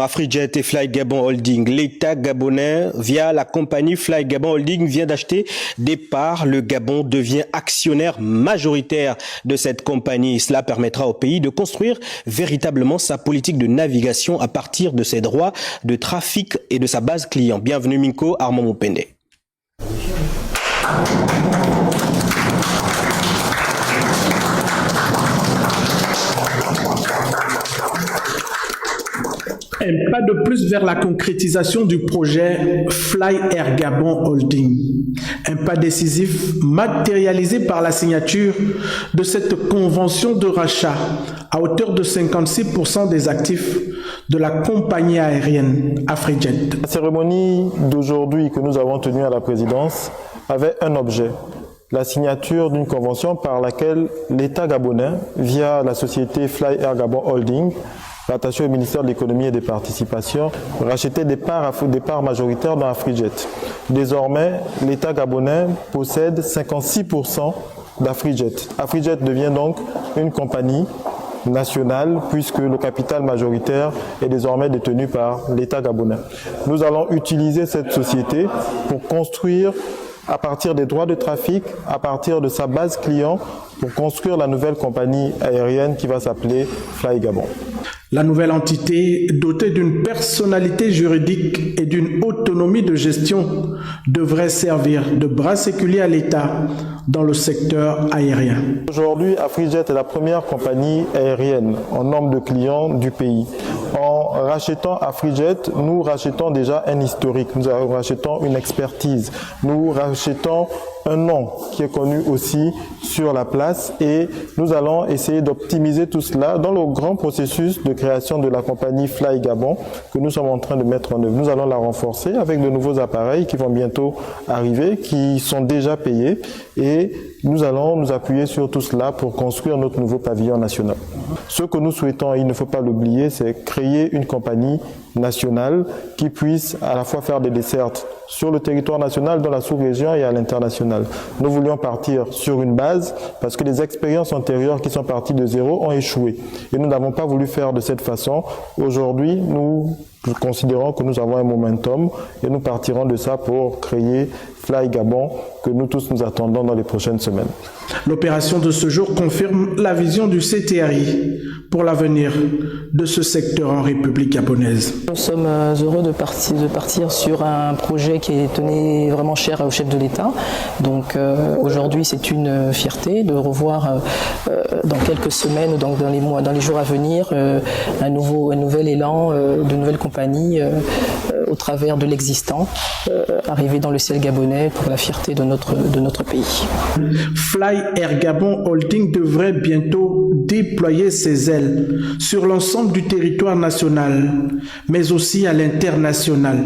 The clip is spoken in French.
Afrijet et Fly Gabon Holding. L'État gabonais, via la compagnie Fly Gabon Holding, vient d'acheter des parts. Le Gabon devient actionnaire majoritaire de cette compagnie. Cela permettra au pays de construire véritablement sa politique de navigation à partir de ses droits de trafic et de sa base client. Bienvenue Minko, Armand Moupende. Un pas de plus vers la concrétisation du projet Fly Air Gabon Holding. Un pas décisif matérialisé par la signature de cette convention de rachat à hauteur de 56% des actifs de la compagnie aérienne Afrijet. La cérémonie d'aujourd'hui que nous avons tenue à la présidence avait un objet, la signature d'une convention par laquelle l'État gabonais, via la société Fly Air Gabon Holding, rattaché au ministère de l'économie et des participations, rachetait des parts majoritaires dans Afrijet. Désormais, l'État gabonais possède 56% d'Afrijet. Afrijet devient donc une compagnie nationale puisque le capital majoritaire est désormais détenu par l'État gabonais. Nous allons utiliser cette société pour construire à partir des droits de trafic, à partir de sa base client, pour construire la nouvelle compagnie aérienne qui va s'appeler Fly Gabon. La nouvelle entité, dotée d'une personnalité juridique et d'une autonomie de gestion, devrait servir de bras séculier à l'État dans le secteur aérien. Aujourd'hui, Afrijet est la première compagnie aérienne en nombre de clients du pays. En rachetant Afrijet, nous rachetons déjà un historique, nous rachetons une expertise, nous rachetons un nom qui est connu aussi sur la place et nous allons essayer d'optimiser tout cela dans le grand processus de création de la compagnie Fly Gabon que nous sommes en train de mettre en œuvre. Nous allons la renforcer avec de nouveaux appareils qui vont bientôt arriver, qui sont déjà payés et nous allons nous appuyer sur tout cela pour construire notre nouveau pavillon national. Ce que nous souhaitons, et il ne faut pas l'oublier, c'est créer une compagnie nationale qui puisse à la fois faire des dessertes sur le territoire national, dans la sous-région et à l'international. Nous voulions partir sur une base parce que les expériences antérieures qui sont parties de zéro ont échoué. Et nous n'avons pas voulu faire de cette façon. Aujourd'hui, nous considérons que nous avons un momentum et nous partirons de ça pour créer Fly Gabon que nous tous nous attendons dans les prochaines semaines. L'opération de ce jour confirme la vision du CTRI pour l'avenir de ce secteur en République gabonaise. Nous sommes heureux de partir sur un projet qui tenait vraiment cher au chef de l'État. Donc aujourd'hui, c'est une fierté de revoir dans quelques semaines ou dans les jours à venir un nouvel élan de nouvelles compagnies au travers de l'existant, arriver dans le ciel gabonais pour la fierté de notre pays. Fly Air Gabon Holding devrait bientôt déployer ses ailes sur l'ensemble du territoire national, mais aussi à l'international,